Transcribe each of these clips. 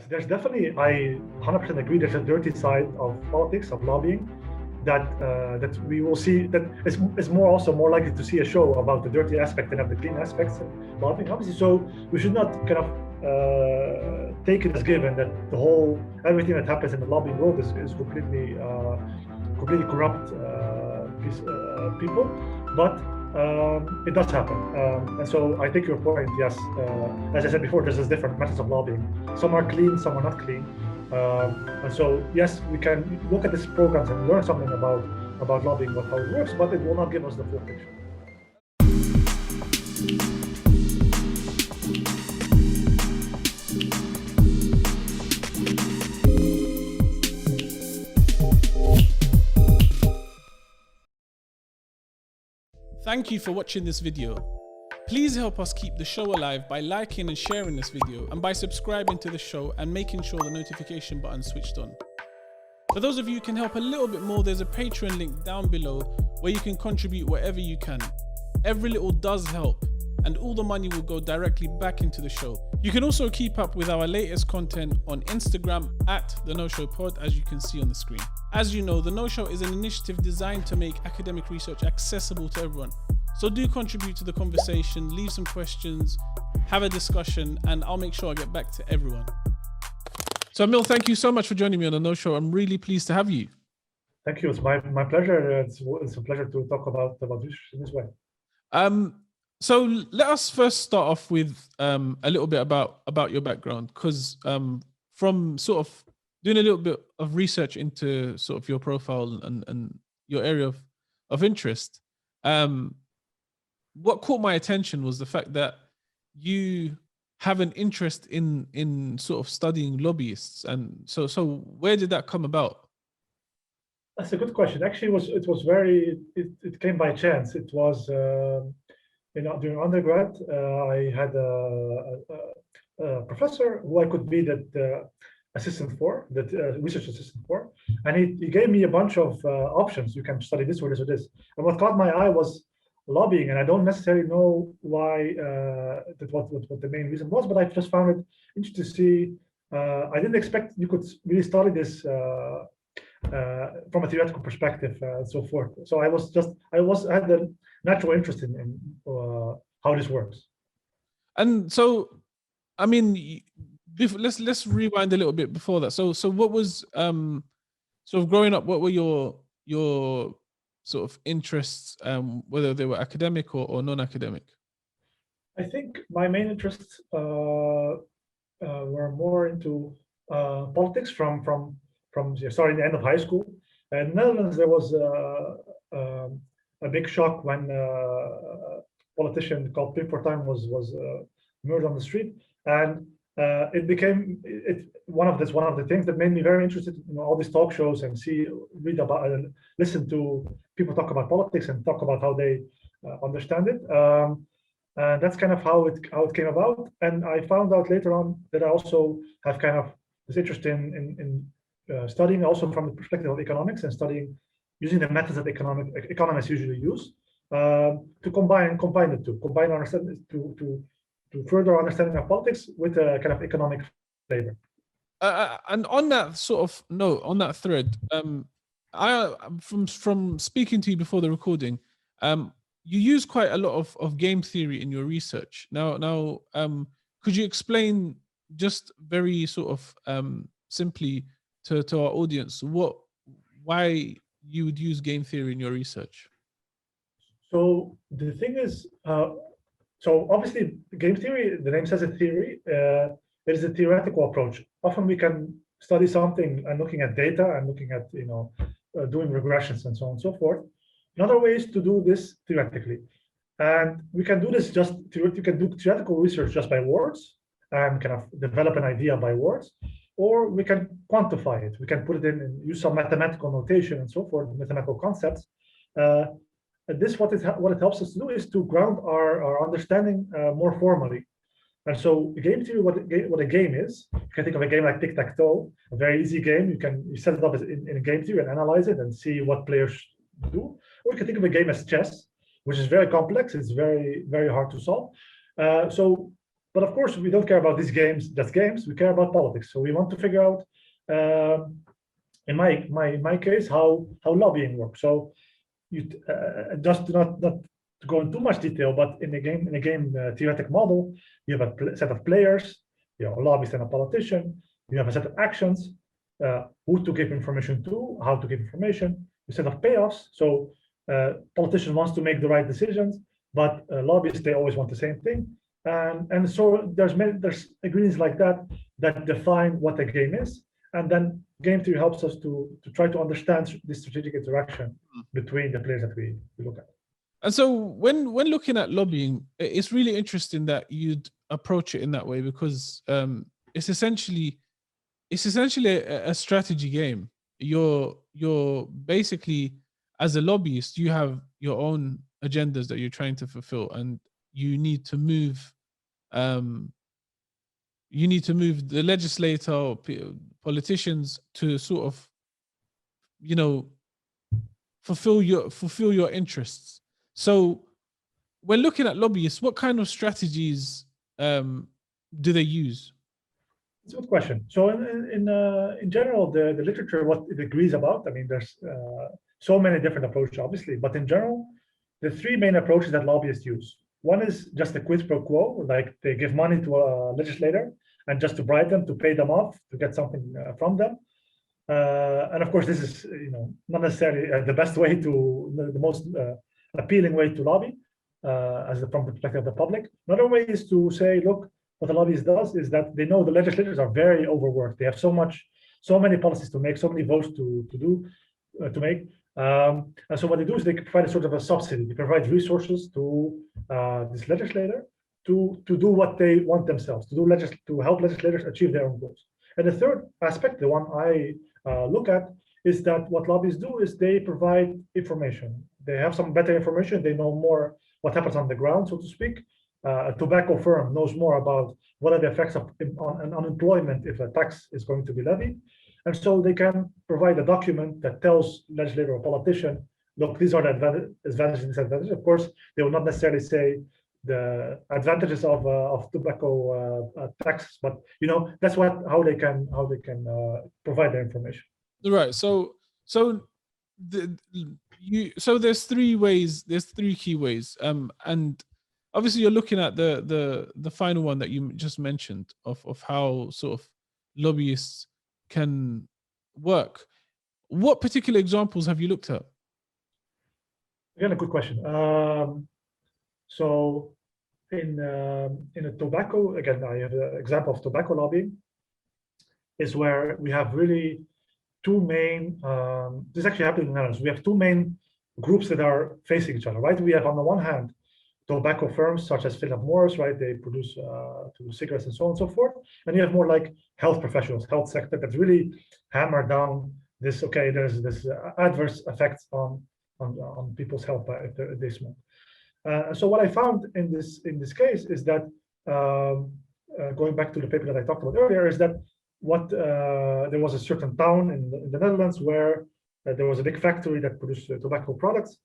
there's definitely, I 100% agree, there's a dirty side of politics, of lobbying, that we will see, that is also more likely to see a show about the dirty aspect than of the clean aspects of lobbying, obviously. So we should not kind of take it as given that everything that happens in the lobbying world is completely corrupt people, but it does happen. And so I take your point, yes. As I said before, there's different methods of lobbying. Some are clean, some are not clean. And so, yes, we can look at these programs and learn something about lobbying, about how it works, but it will not give us the full picture. Thank you for watching this video. Please help us keep the show alive by liking and sharing this video, and by subscribing to the show and making sure the notification button is switched on. For those of you who can help a little bit more, there's a Patreon link down below where you can contribute whatever you can. Every little does help, and all the money will go directly back into the show. You can also keep up with our latest content on Instagram at The No Show Pod, as you can see on the screen. As you know, The No Show is an initiative designed to make academic research accessible to everyone. So do contribute to the conversation, leave some questions, have a discussion, and I'll make sure I get back to everyone. So Emiel, thank you so much for joining me on The No Show. I'm really pleased to have you. Thank you. It's my pleasure. It's a pleasure to talk about research in this way. So let us first start off with a little bit about your background, because from sort of doing a little bit of research into sort of your profile and your area of interest, what caught my attention was the fact that you have an interest in sort of studying lobbyists. And so where did that come about? That's a good question. Actually, it came by chance. It was during undergrad, I had a professor who I could be that assistant for, that research assistant for, and he gave me a bunch of options. You can study this or this or this. And what caught my eye was lobbying, and I don't necessarily know why what the main reason was, but I just found it interesting to see. I didn't expect you could really study this from a theoretical perspective and so forth. So I had a natural interest in how this works. And so, I mean, let's rewind a little bit before that. So what was sort of growing up? What were your sort of interests, whether they were academic or non-academic? I think my main interests were more into politics from starting the end of high school. In the Netherlands, there was a big shock when a politician called Pim Fortuyn was murdered on the street, and it became one of the things that made me very interested in all these talk shows and read about and listen to people talk about politics and talk about how they understand it. And that's kind of how it came about. And I found out later on that I also have kind of this interest in studying also from the perspective of economics and using the methods that economists usually use to combine the two, understanding to further understanding of politics with a kind of economic flavor. And on that sort of note, on that thread, I from speaking to you before the recording, you use quite a lot of game theory in your research. Now, could you explain just very sort of simply to our audience why you would use game theory in your research? So the thing is, so obviously game theory, the name says a theory, it is a theoretical approach. Often we can study something and looking at data and looking at doing regressions and so on and so forth. Another way is to do this theoretically, and we can do this you can do theoretical research just by words and kind of develop an idea by words, or we can quantify it. We can put it in and use some mathematical notation and so forth, mathematical concepts. What it helps us to do is to ground our understanding more formally. And so game theory, what a game is, you can think of a game like tic-tac-toe, a very easy game. You set it up in a game theory and analyze it and see what players do. Or you can think of a game as chess, which is very complex. It's very, very hard to solve. But But of course, we don't care about these games, just games. We care about politics. So we want to figure out, in my case, how lobbying works. So you just not to go in too much detail, but in a game theoretic model, you have a set of players, a lobbyist and a politician. You have a set of actions, who to give information to, how to give information, a set of payoffs. So politicians wants to make the right decisions, but lobbyists, they always want the same thing. And so there's agreements like that define what a game is. And then game theory helps us to try to understand the strategic interaction between the players that we look at. And so when looking at lobbying, it's really interesting that you'd approach it in that way, because it's essentially a strategy game. You're basically, as a lobbyist, you have your own agendas that you're trying to fulfill, and you need to move the legislator, politicians to sort of, fulfill your interests. So when looking at lobbyists, what kind of strategies do they use? It's a good question. So in general, the literature, what it agrees about, I mean, there's so many different approaches, obviously, but in general, the three main approaches that lobbyists use. One is just a quid pro quo, like they give money to a legislator and just to bribe them, to pay them off, to get something from them. And of course, this is not necessarily the best way the most appealing way to lobby, from the perspective of the public. Another way is to say, look, what the lobbyist does is that they know the legislators are very overworked. They have so many policies to make, so many votes to make. And so what they do is they provide a sort of a subsidy. They provide resources to this legislator to do what they want themselves, to help legislators achieve their own goals. And the third aspect, the one I look at, is that what lobbyists do is they provide information. They have some better information. They know more what happens on the ground, so to speak. A tobacco firm knows more about what are the effects of unemployment if a tax is going to be levied. And so they can provide a document that tells legislator or politician, look, these are the advantages and disadvantages. Of course, they will not necessarily say the advantages of tobacco taxes, but that's how they can provide the information. Right. So there's three key ways. And obviously you're looking at the final one that you just mentioned of how sort of lobbyists can work. What particular examples have you looked at? Again, a good question. So in a tobacco, again, I have an example of tobacco lobbying, is where we have really two main, this actually happened in the Netherlands. We have two main groups that are facing each other, right? We have on the one hand, tobacco firms such as Philip Morris, right? They produce cigarettes and so on and so forth. And you have more like health professionals, health sector that's really hammered down this, okay, there's this adverse effects on people's health if they smoke. So what I found in this case is that, going back to the paper that I talked about earlier, is that there was a certain town in the Netherlands where there was a big factory that produced tobacco products.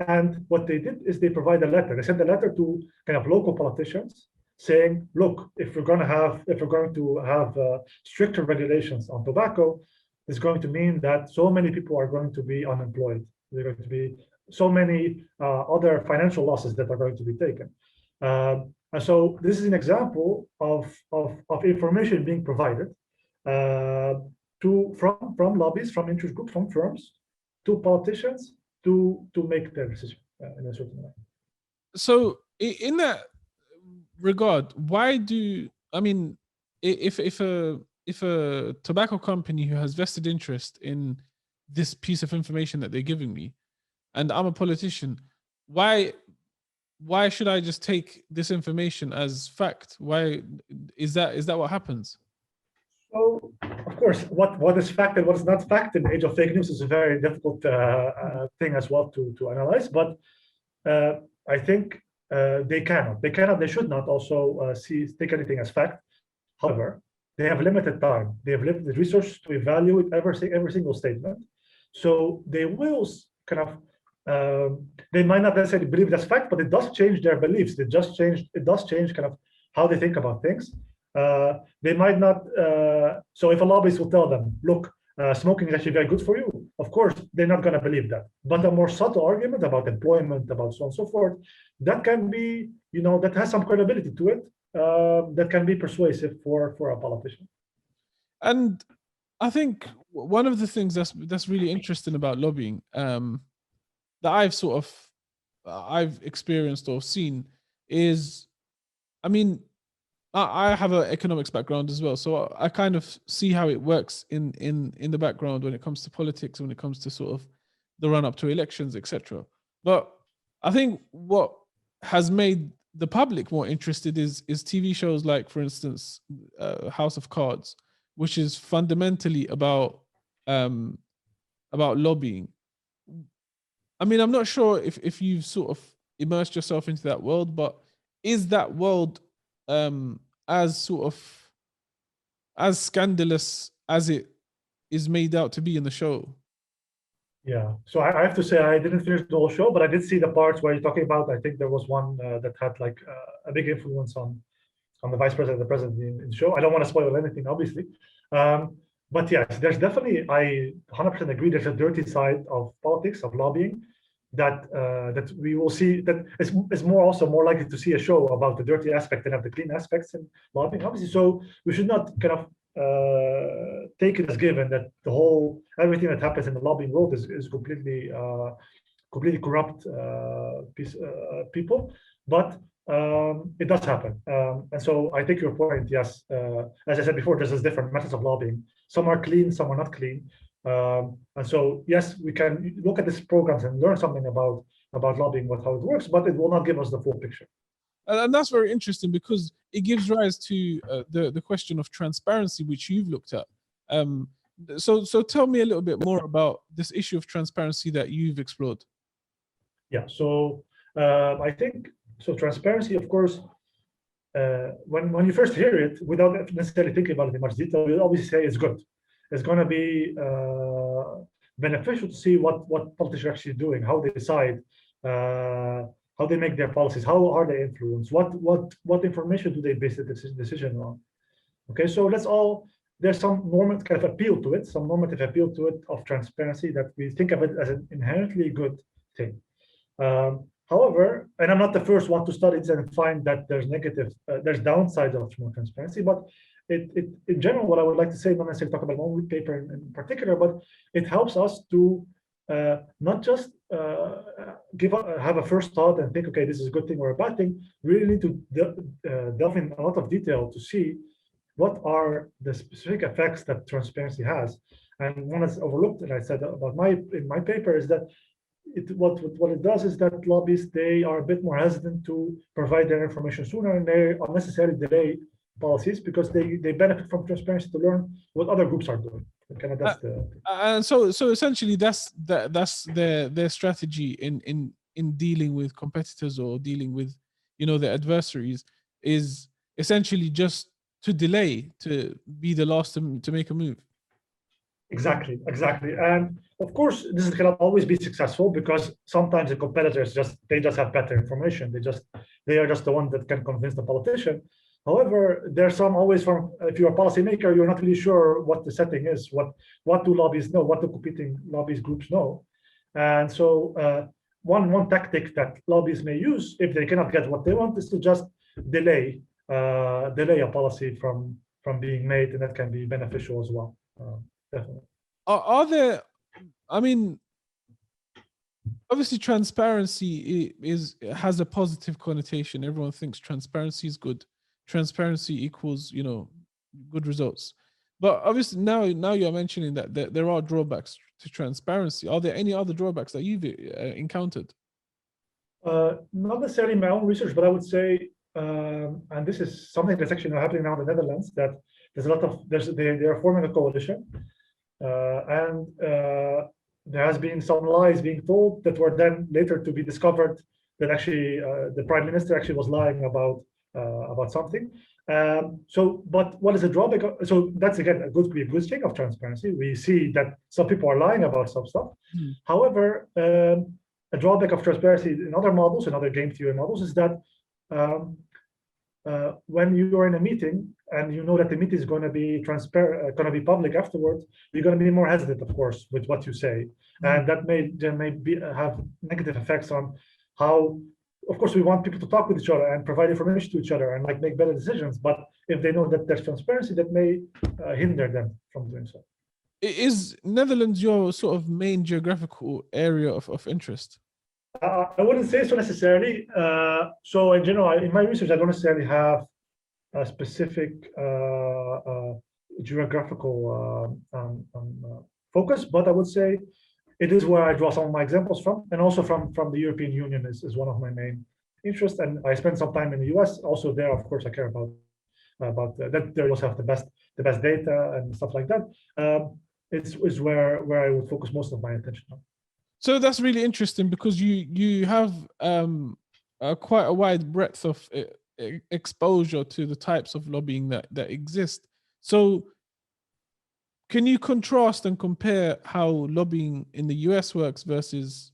And what they did is they provide a letter. They sent a letter to kind of local politicians saying, look, if we're going to have stricter regulations on tobacco, it's going to mean that so many people are going to be unemployed. There are going to be so many other financial losses that are going to be taken. And so this is an example of information being provided from lobbies, from interest groups, from firms, to politicians to make their decision in a certain way. So in that regard, if a tobacco company who has vested interest in this piece of information that they're giving me, and I'm a politician, why should I just take this information as fact? Why is that what happens? So, of course, what is fact and what is not fact in the age of fake news is a very difficult thing as well to analyze. But I think they should not also take anything as fact. However, they have limited time. They have limited resources to evaluate every single statement. So they will kind of, they might not necessarily believe that's fact, but it does change their beliefs. It does change kind of how they think about things. They might not. So if a lobbyist will tell them, look, smoking is actually very good for you, of course, they're not going to believe that. But a more subtle argument about employment, about so on and so forth, that can be, that has some credibility to it, that can be persuasive for a politician. And I think one of the things that's really interesting about lobbying, that I've experienced or seen is, I mean, I have an economics background as well, so I kind of see how it works in the background when it comes to politics, when it comes to sort of the run up to elections, etc. But I think what has made the public more interested is TV shows like, for instance, House of Cards, which is fundamentally about lobbying. I mean, I'm not sure if you've sort of immersed yourself into that world, but is that world as sort of as scandalous as it is made out to be in the show? Yeah, so I have to say I didn't finish the whole show, but I did see the parts where you're talking about. I think there was one that had like a big influence on the vice president, the president in the show. I don't want to spoil anything, obviously, but yes, there's definitely, I 100% agree. There's a dirty side of politics, of lobbying, that that we will see. That is more likely to see a show about the dirty aspect than of the clean aspects in lobbying, obviously. So we should not kind of take it as given that everything that happens in the lobbying world is completely corrupt people, but it does happen. And so I take your point. Yes, as I said before, there's different methods of lobbying. Some are clean, some are not clean. And so yes, we can look at these programs and learn something about lobbying, how it works, but it will not give us the full picture. And that's very interesting because it gives rise to the question of transparency, which you've looked at. So tell me a little bit more about this issue of transparency that you've explored. Yeah, so I think so. Transparency, of course, when you first hear it, without necessarily thinking about it in much detail, you obviously say it's good. It's going to be beneficial to see what politicians are actually doing, how they decide, how they make their policies, how are they influenced, what information do they base the decision on. Okay, so there's some normative kind of appeal to it, some normative appeal to it of transparency, that we think of it as an inherently good thing. However, and I'm not the first one to study this and find that there's downsides of more transparency, but in general, what I would like to say, not necessarily talk about one paper in particular, but it helps us to not just have a first thought and think, okay, this is a good thing or a bad thing. We really need to delve in a lot of detail to see what are the specific effects that transparency has. And one that's overlooked, and I said about in my paper, is that what it does is that lobbyists, they are a bit more hesitant to provide their information sooner, and they unnecessarily delay policies because they benefit from transparency to learn what other groups are doing. Kind of and so essentially that's their strategy in dealing with competitors or dealing with their adversaries, is essentially just to delay, to be the last to make a move. Exactly. And of course, this cannot always be successful because sometimes the competitors just have better information. They are just the one that can convince the politician. However, there's some always if you're a policymaker, you're not really sure what the setting is, what do lobbyists know, what the competing lobbyist groups know. And so one tactic that lobbyists may use if they cannot get what they want is to just delay a policy from being made, and that can be beneficial as well. Definitely. Are there, I mean, obviously transparency has a positive connotation. Everyone thinks transparency is good. Transparency equals, good results. But obviously now you're mentioning that there are drawbacks to transparency. Are there any other drawbacks that you've encountered? Not necessarily my own research, but I would say, and this is something that's actually happening now in the Netherlands, that there's a lot of they are forming a coalition, and there has been some lies being told that were then later to be discovered that actually the prime minister actually was lying about something. But what is the drawback? So that's again a good thing of transparency. We see that some people are lying about some stuff. However, a drawback of transparency in other models, in other game theory models, is that when you are in a meeting and you know that the meeting is going to be transparent, going to be public afterwards, you're going to be more hesitant, of course, with what you say, and that may have negative effects on how. Of course, we want people to talk with each other and provide information to each other and like make better decisions. But if they know that there's transparency, that may hinder them from doing so. Is Netherlands your sort of main geographical area of interest? I wouldn't say so necessarily. So in general, in my research, I don't necessarily have a specific geographical focus, but I would say it is where I draw some of my examples from, and also from the European Union is one of my main interests. And I spent some time in the US. Also there, of course, I care about that. They also have the best data and stuff like that. It's where I would focus most of my attention on. So that's really interesting because you have quite a wide breadth of exposure to the types of lobbying that exist. So can you contrast and compare how lobbying in the US works versus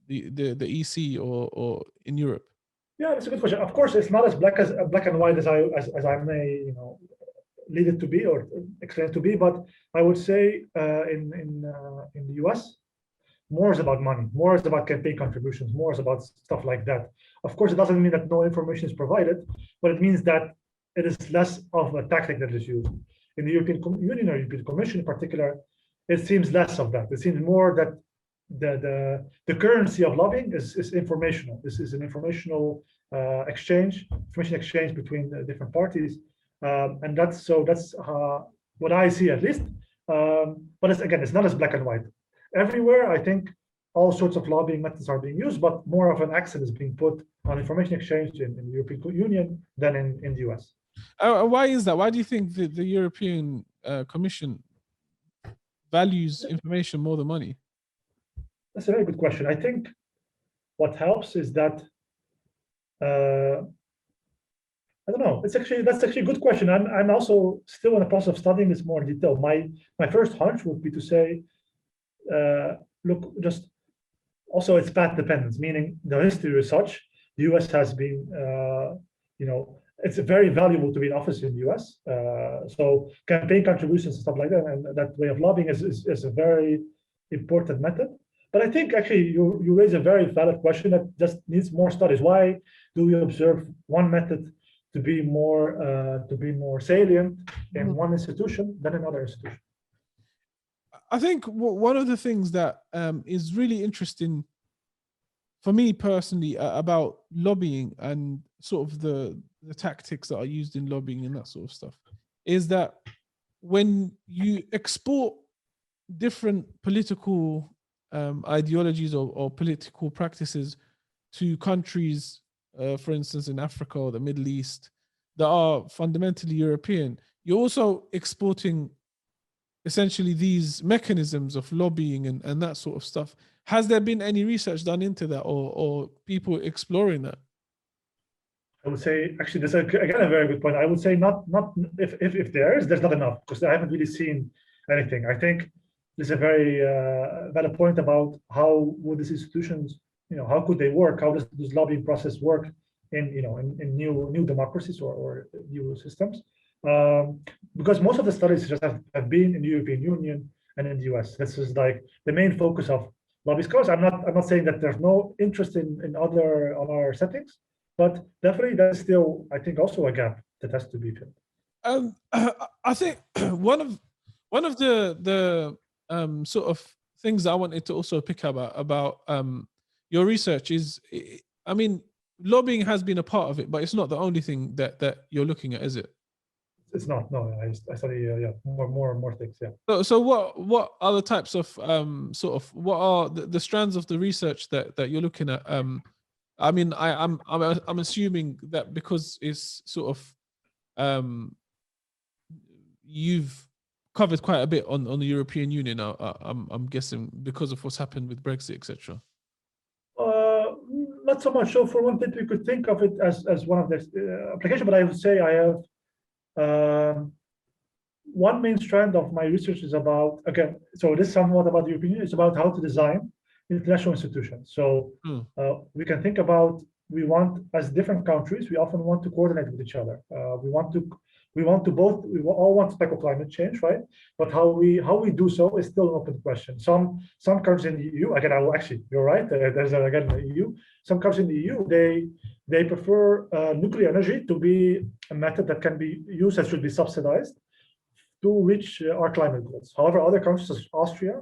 the EC or in Europe? Yeah, that's a good question. Of course, it's not as black and white as I may lead it to be or explain it to be. But I would say in the US, more is about money, more is about campaign contributions, more is about stuff like that. Of course, it doesn't mean that no information is provided, but it means that it is less of a tactic that is used. In the European Union or European Commission in particular, it seems less of that. It seems more that the currency of lobbying is informational. This is an informational information exchange between the different parties, and that's what I see at least. But it's not as black and white. Everywhere, I think all sorts of lobbying methods are being used, but more of an accent is being put on information exchange in the European Union than in the US. Why is that? Why do you think the European Commission values information more than money? That's a very good question. I think what helps is that I don't know. That's actually a good question. I'm also still in the process of studying this more in detail. My first hunch would be to say, look, just also it's path dependence, meaning the history is such. The US has been, it's very valuable to be in office in the US. So campaign contributions and stuff like that, and that way of lobbying is a very important method. But I think actually you raise a very valid question that just needs more studies. Why do we observe one method to be more salient in one institution than another institution? I think one of the things that is really interesting for me personally about lobbying and sort of the tactics that are used in lobbying and that sort of stuff is that when you export different political ideologies or political practices to countries, for instance, in Africa or the Middle East, that are fundamentally European, you're also exporting essentially these mechanisms of lobbying and that sort of stuff. Has there been any research done into that or people exploring that? I would say, actually, that's again a very good point. I would say not if there's not enough, because I haven't really seen anything. I think there's a very valid point about how would these institutions, how could they work? How does this lobbying process work in new democracies or new systems? Because most of the studies just have been in the European Union and in the US. This is like the main focus of lobby scholars. I'm not saying that there's no interest in other settings, but definitely that's still, I think, also a gap that has to be filled. I think one of the sort of things that I wanted to also pick up about your research is, I mean, lobbying has been a part of it, but it's not the only thing that you're looking at, is it? It's not. No, I study more things. Yeah. So what are the types of sort of what are the strands of the research that you're looking at? I mean, I'm assuming that because it's sort of you've covered quite a bit on the European Union. I'm guessing because of what's happened with Brexit, etc. Not so much. So for one thing, we could think of it as one of the applications, but I would say I have one main strand of my research is about, again, so this is somewhat about the European Union. It's about how to design international institutions. So we can think about we want, as different countries, we often want to coordinate with each other. We all want to tackle climate change, right? But how we do so is still an open question. Some countries in the EU, again, you're right. Again the EU. Some countries in the EU, they prefer nuclear energy to be a method that can be used and should be subsidized to reach our climate goals. However, other countries such as Austria,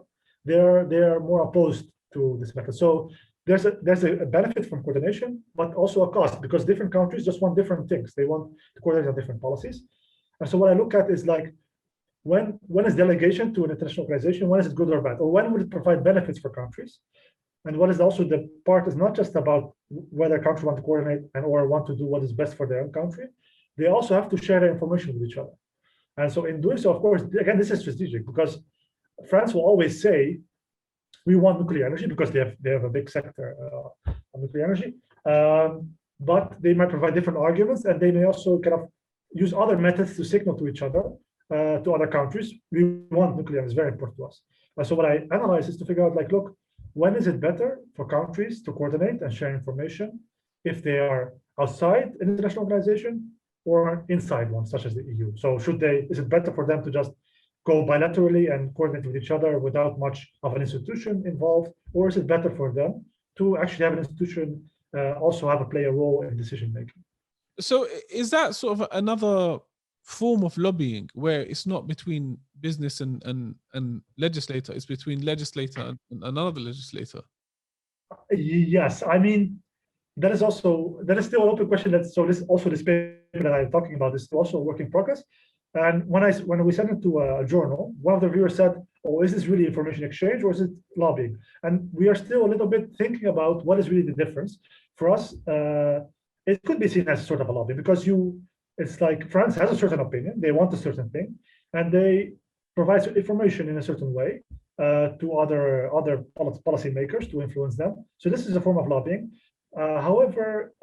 they're more opposed to this method. So there's a benefit from coordination, but also a cost, because different countries just want different things. They want to coordinate on different policies. And so what I look at is like, when is delegation to an international organization, when is it good or bad? Or when would it provide benefits for countries? And what is also the part is not just about whether countries want to coordinate and or want to do what is best for their own country. They also have to share their information with each other. And so in doing so, of course, again, this is strategic, because France will always say, we want nuclear energy because they have a big sector of nuclear energy. But they might provide different arguments, and they may also kind of use other methods to signal to each other, to other countries, we want nuclear, it's very important to us. So what I analyze is to figure out, like, look, when is it better for countries to coordinate and share information if they are outside an international organization or inside one, such as the EU? So is it better for them to just go bilaterally and coordinate with each other without much of an institution involved, or is it better for them to actually have an institution also play a role in decision making? So is that sort of another form of lobbying where it's not between business and legislator, it's between legislator and another legislator? Yes, I mean, that is still an open question. This paper that I'm talking about is also a work in progress. And when we sent it to a journal, one of the reviewers said, "Oh, is this really information exchange or is it lobbying?" And we are still a little bit thinking about what is really the difference. For us, it could be seen as sort of a lobby, because it's like France has a certain opinion, they want a certain thing, and they provide information in a certain way to other policy makers to influence them. So this is a form of lobbying. However,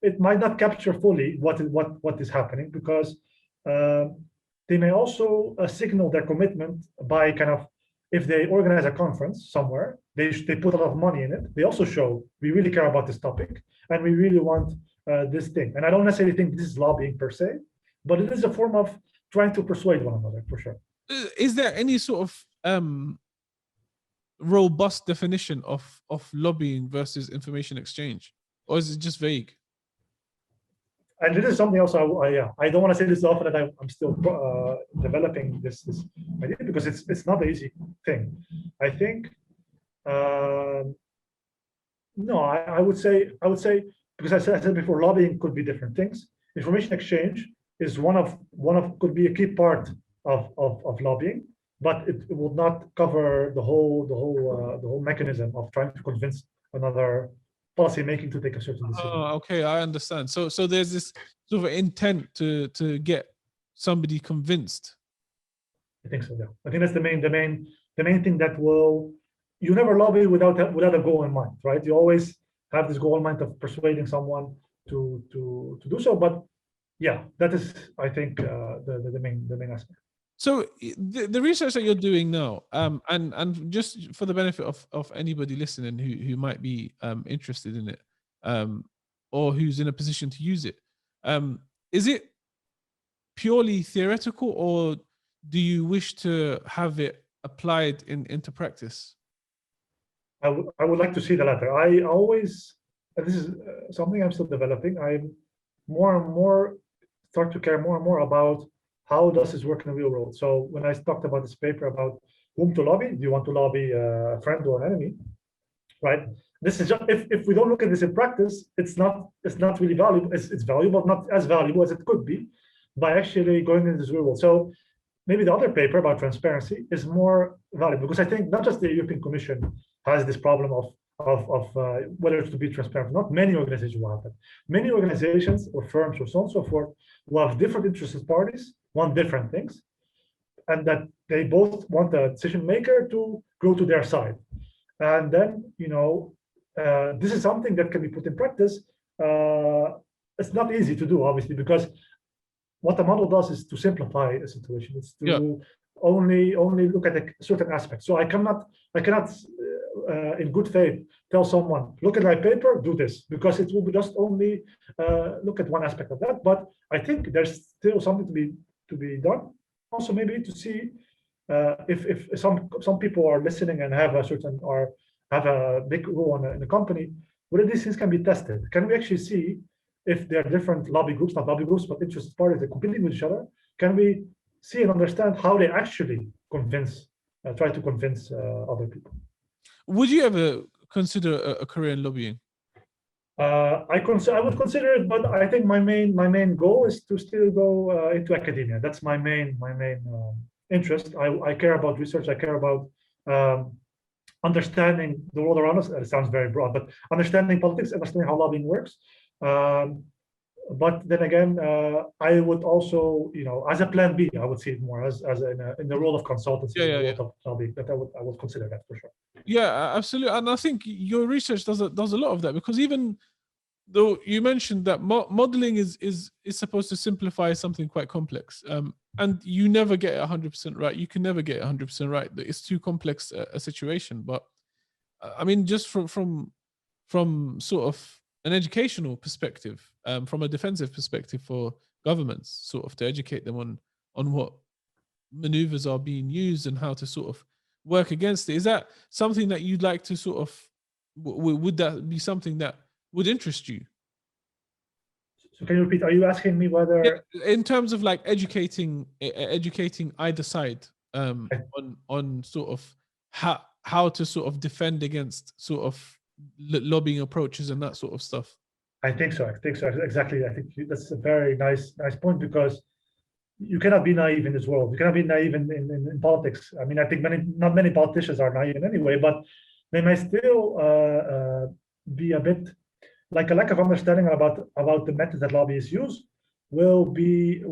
it might not capture fully what is happening, because they may also signal their commitment by kind of, if they organize a conference somewhere, they put a lot of money in it. They also show, we really care about this topic and we really want this thing. And I don't necessarily think this is lobbying per se, but it is a form of trying to persuade one another, for sure. Is there any sort of robust definition of lobbying versus information exchange, or is it just vague? And this is something else I don't want to say this often, that I'm still developing this idea, because it's not an easy thing. I think no, I would say, because I said before, lobbying could be different things. Information exchange is could be a key part of lobbying, but it will not cover the whole mechanism of trying to convince another policy making to take a certain decision. Oh, okay, I understand. So there's this sort of intent to get somebody convinced. I think so. Yeah, I think that's the main thing that you never lobby without a goal in mind, right? You always have this goal in mind of persuading someone to do so. But yeah, that is, I think, the main aspect. So the research that you're doing now, and just for the benefit of anybody listening who might be interested in it, or who's in a position to use it, is it purely theoretical, or do you wish to have it applied into practice? I would like to see the latter. I always, and this is something I'm still developing, I'm more and more start to care more and more about how does this work in the real world. So when I talked about this paper about whom to lobby, do you want to lobby a friend or an enemy, right? This is just, if we don't look at this in practice, it's not really valuable. It's valuable, not as valuable as it could be, by actually going into this real world. So maybe the other paper about transparency is more valuable, because I think not just the European Commission has this problem of whether to be transparent. Not many organizations will have that. Many organizations or firms or so on and so forth will have different interested parties, want different things, and that they both want the decision maker to go to their side. And then, this is something that can be put in practice. It's not easy to do, obviously, because what the model does is to simplify a situation. It's to only look at a certain aspect. So I cannot in good faith tell someone, look at my paper, do this, because it will just only look at one aspect of that. But I think there's still something to be done. Also, maybe to see if some people are listening and have a certain or have a big role in the company, whether these things can be tested. Can we actually see if there are different lobby groups, not lobby groups, but interested parties that are competing with each other? Can we see and understand how they actually try to convince other people? Would you ever consider a career in lobbying? I would consider it, but I think my main goal is to still go into academia. That's my main interest. I care about research. I care about understanding the world around us. It sounds very broad, but understanding politics, understanding how lobbying works. But then again, I would also, as a plan B, I would see it more as in the role of consultancy, of lobbying. That I would consider that for sure. Yeah, absolutely. And I think your research does a lot of that, because even though you mentioned that modeling is supposed to simplify something quite complex, and you never get it 100% right. You can never get it 100% right. It's too complex a situation. But I mean, just from sort of an educational perspective, from a defensive perspective for governments, sort of to educate them on what maneuvers are being used and how to sort of work against it. Is that something that you'd like to sort of, would that be something that would interest you? So can you repeat? Are you asking me whether, in terms of like educating either side on sort of how to sort of defend against sort of lobbying approaches and that sort of stuff? I think so. Exactly. I think that's a very nice point, because you cannot be naive in this world. You cannot be naive in politics. I mean, I think not many politicians are naive in any way, but they may still be a bit like a lack of understanding about the methods that lobbyists use will be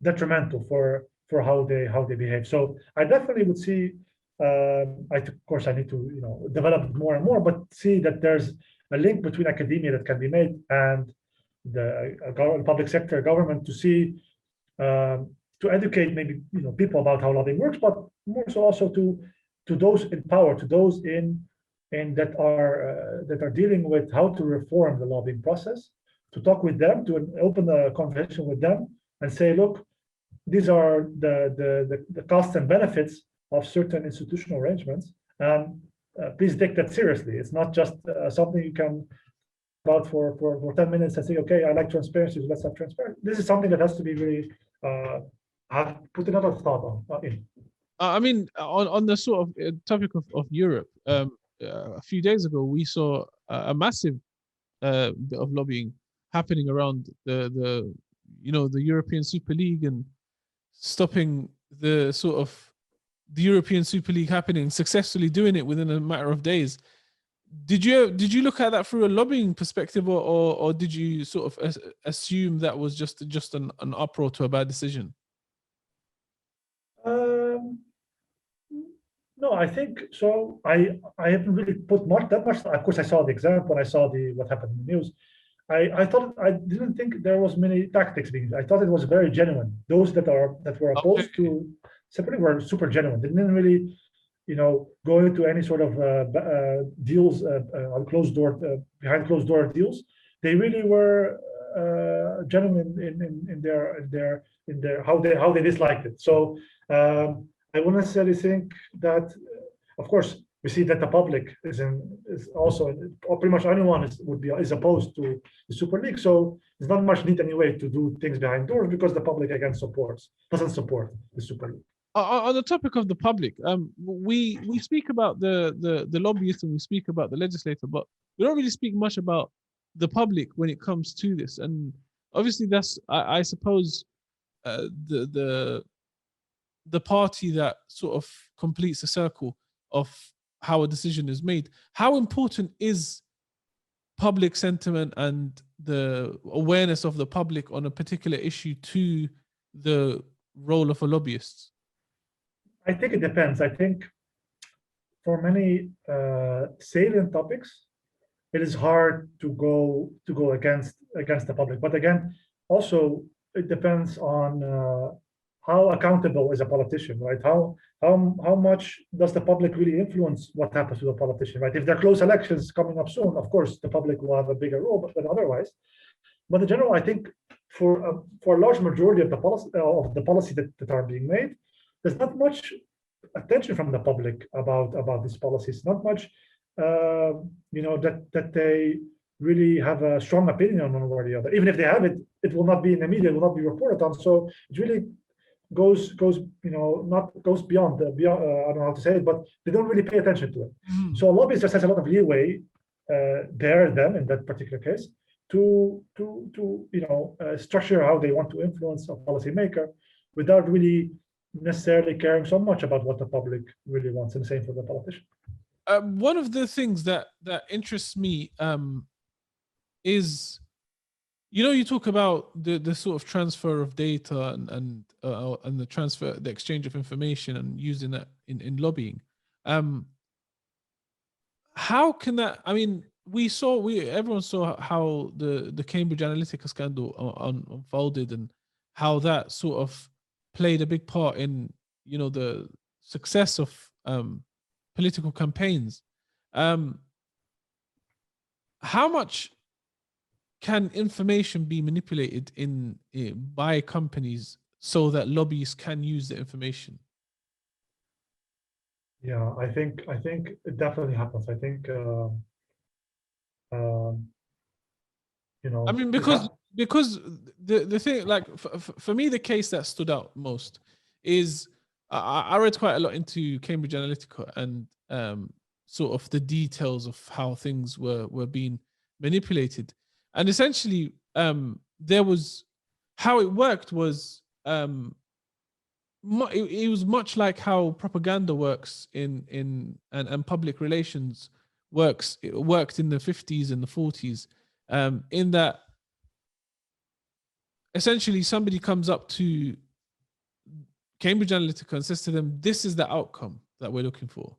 detrimental for how they behave. So I definitely would see. Of course, I need to develop more and more, but see that there's a link between academia that can be made and the public sector, government, to see. To educate maybe people about how lobbying works, but more so also to those in power, to those in that are dealing with how to reform the lobbying process, to talk with them, to open a conversation with them, and say, look, these are the costs and benefits of certain institutional arrangements, and please take that seriously. It's not just something you can about for 10 minutes and say, okay, I like transparency, so let's have transparency. This is something that has to be really have put another thought in. I mean, on the sort of topic of Europe, a few days ago we saw a massive bit of lobbying happening around the European Super League, and stopping the European Super League happening, successfully doing it within a matter of days. Did you look at that through a lobbying perspective, or did you sort of assume that was just an uproar to a bad decision? No, I think so. I haven't really put that much. Of course, I saw the example. I saw what happened in the news. I thought, I didn't think there was many tactics being. I thought it was very genuine. Those that were opposed to separately were super genuine. They didn't really, go into any sort of deals on closed door, behind closed door deals. They really were genuine in their how they disliked it. So I wouldn't necessarily think that. Of course, we see that the public is also, or pretty much anyone is opposed to the Super League. So there's not much need anyway to do things behind doors, because the public again doesn't support the Super League. On the topic of the public, we speak about the lobbyists and we speak about the legislator, but we don't really speak much about the public when it comes to this. And obviously, that's I suppose the party that sort of completes the circle of how a decision is made. How important is public sentiment and the awareness of the public on a particular issue to the role of a lobbyist? I think it depends. I think for many salient topics, it is hard to go against the public. But again, also it depends on how accountable is a politician, right? How much does the public really influence what happens to the politician, right? If there are close elections coming up soon, of course, the public will have a bigger role, but otherwise. But in general, I think for a large majority of the policy that are being made, there's not much attention from the public about these policies. Not much, that they really have a strong opinion on one or the other. Even if they have it, it will not be in the media, it will not be reported on. So it really goes not goes beyond I don't know how to say it, but they don't really pay attention to it. So a lobbyist just has a lot of leeway then in that particular case to structure how they want to influence a policymaker without really necessarily caring so much about what the public really wants, and the same for the politician. One of the things that interests me is, you talk about the sort of transfer of data and the exchange of information and using that in lobbying. How can that? I mean, everyone saw how the Cambridge Analytica scandal unfolded, and how that sort of played a big part in the success of political campaigns. How much can information be manipulated by companies so that lobbyists can use the information? Yeah, I think it definitely happens. I think I mean, because the thing, like for me, the case that stood out most is I read quite a lot into Cambridge Analytica and sort of the details of how things were being manipulated, and essentially there was how it worked was it was much like how propaganda works and public relations works. It worked in the 50s and the 40s, in that essentially somebody comes up to Cambridge Analytica and says to them, "This is the outcome that we're looking for.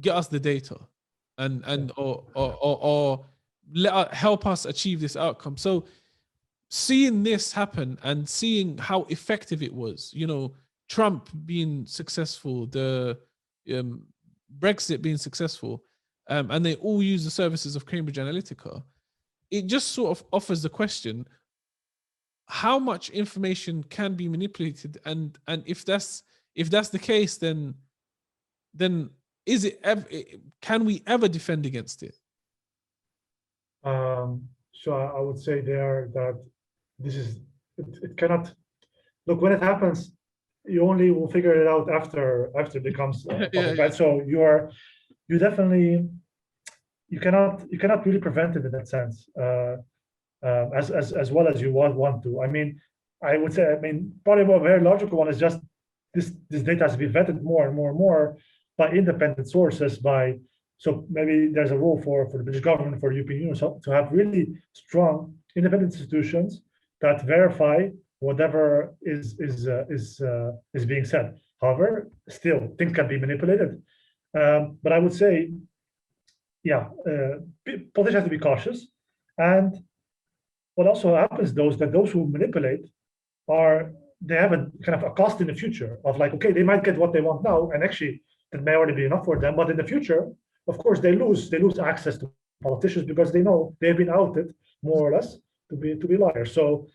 Get us the data, or help us achieve this outcome." So seeing this happen and seeing how effective it was, Trump being successful, the Brexit being successful, and they all use the services of Cambridge Analytica, it just sort of offers the question: how much information can be manipulated, and if that's the case, then is it can we ever defend against it? So I would say there that it cannot look, when it happens, you only will figure it out after it becomes bad. So you definitely cannot really prevent it in that sense, as well as you want to. I mean, I would say, probably a very logical one is just this data has to be vetted more and more and more by independent sources. So maybe there's a role for the British government, for the European Union, to have really strong independent institutions that verify whatever is being said. However, still things can be manipulated. But I would say, politicians have to be cautious. And what also happens, those who manipulate they have a kind of a cost in the future of, like, okay, they might get what they want now, and actually that may already be enough for them. But in the future, of course, they lose access to politicians because they know they've been outed more or less to be liars. So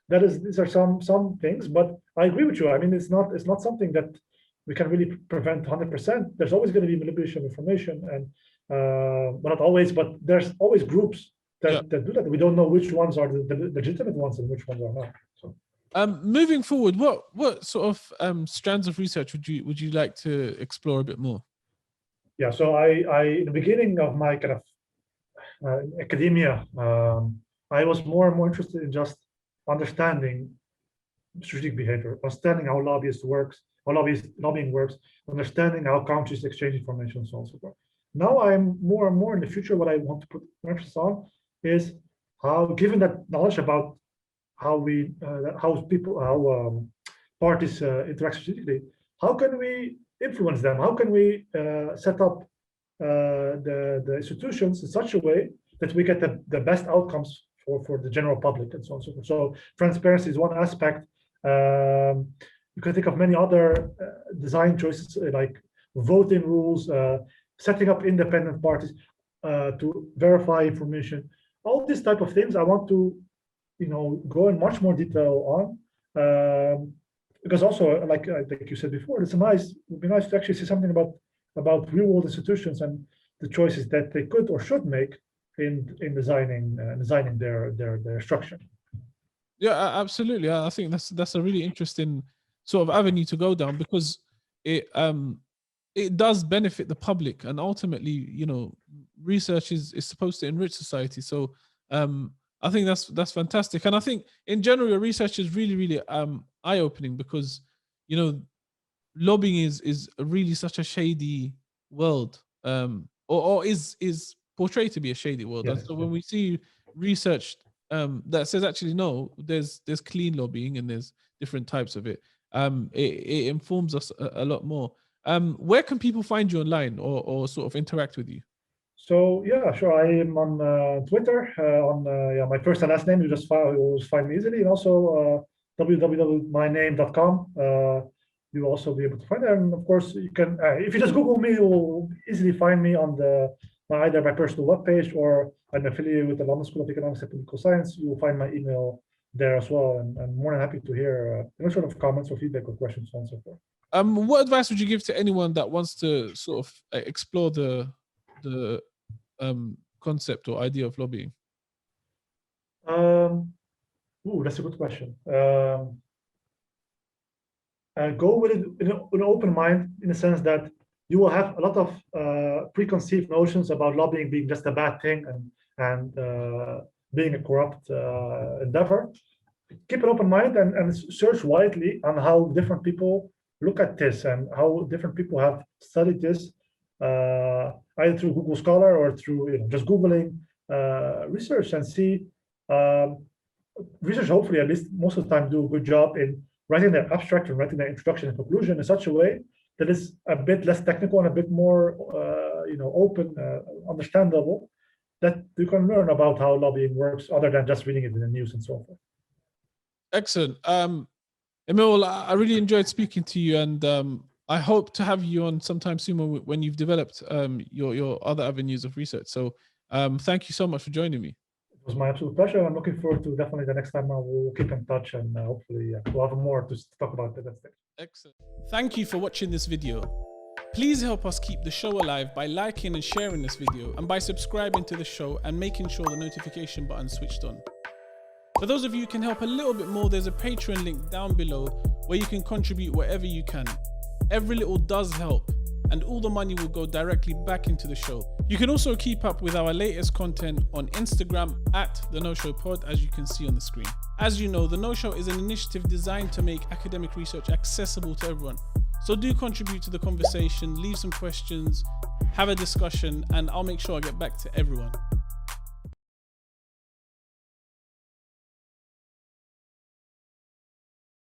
these are some things, but I agree with you. I mean, it's not something that we can really prevent 100%. There's always going to be manipulation of information, and but not always. But there's always groups that do that. We don't know which ones are the legitimate ones and which ones are not. So. Moving forward, what sort of strands of research would you like to explore a bit more? Yeah, so I in the beginning of my kind of academia, I was more and more interested in just understanding strategic behavior, understanding how lobbying works, understanding how countries exchange information, and so on and so forth. Now I'm more and more in the future, what I want to put emphasis on is how, given that knowledge about how parties interact strategically, how can we influence them? How can we set up the institutions in such a way that we get the best outcomes for the general public, and so on and so forth. So transparency is one aspect. You can think of many other design choices like voting rules, setting up independent parties to verify information. All these type of things I want to, go in much more detail on, because also, like I think you said before, it would be nice to actually see something about real world institutions and the choices that they could or should make in designing their structure. Yeah, absolutely. I think that's a really interesting sort of avenue to go down, because it does benefit the public, and ultimately, research is supposed to enrich society. So I think that's fantastic, and I think in general your research is really, really eye-opening, because lobbying is really such a shady world, or is portrayed to be a shady world. Yes. And so when we see research that says actually no, there's clean lobbying and there's different types of it, it informs us a lot more. Where can people find you online or sort of interact with you? So yeah, sure. I am on Twitter on my first and last name. You always find me easily, and also www.myname.com. You'll also be able to find it. And of course, you can if you just Google me, you'll easily find me on either my personal webpage, or I'm affiliated with the London School of Economics and Political Science. You will find my email there as well, and I'm more than happy to hear any sort of comments or feedback or questions, so on and so forth. What advice would you give to anyone that wants to sort of explore the concept or idea of lobbying? That's a good question. Go with it in an open mind, in the sense that you will have a lot of preconceived notions about lobbying being just a bad thing and being a corrupt endeavor. Keep an open mind and search widely on how different people look at this and how different people have studied this, either through Google Scholar or through just Googling research, and see research, hopefully at least most of the time, do a good job in writing their abstract and writing their introduction and conclusion in such a way that is a bit less technical and a bit more open, understandable, that you can learn about how lobbying works other than just reading it in the news and so forth. Excellent. Emiel, I really enjoyed speaking to you, and I hope to have you on sometime soon when you've developed your other avenues of research. So thank you so much for joining me. It was my absolute pleasure. I'm looking forward to definitely the next time we'll keep in touch, and hopefully we'll have more to talk about the next day. Excellent. Thank you for watching this video. Please help us keep the show alive by liking and sharing this video, and by subscribing to the show and making sure the notification button is switched on. For those of you who can help a little bit more, there's a Patreon link down below where you can contribute whatever you can. Every little does help, and all the money will go directly back into the show. You can also keep up with our latest content on Instagram at The No Show Pod, as you can see on the screen. As you know, The No Show is an initiative designed to make academic research accessible to everyone. So do contribute to the conversation, leave some questions, have a discussion, and I'll make sure I get back to everyone.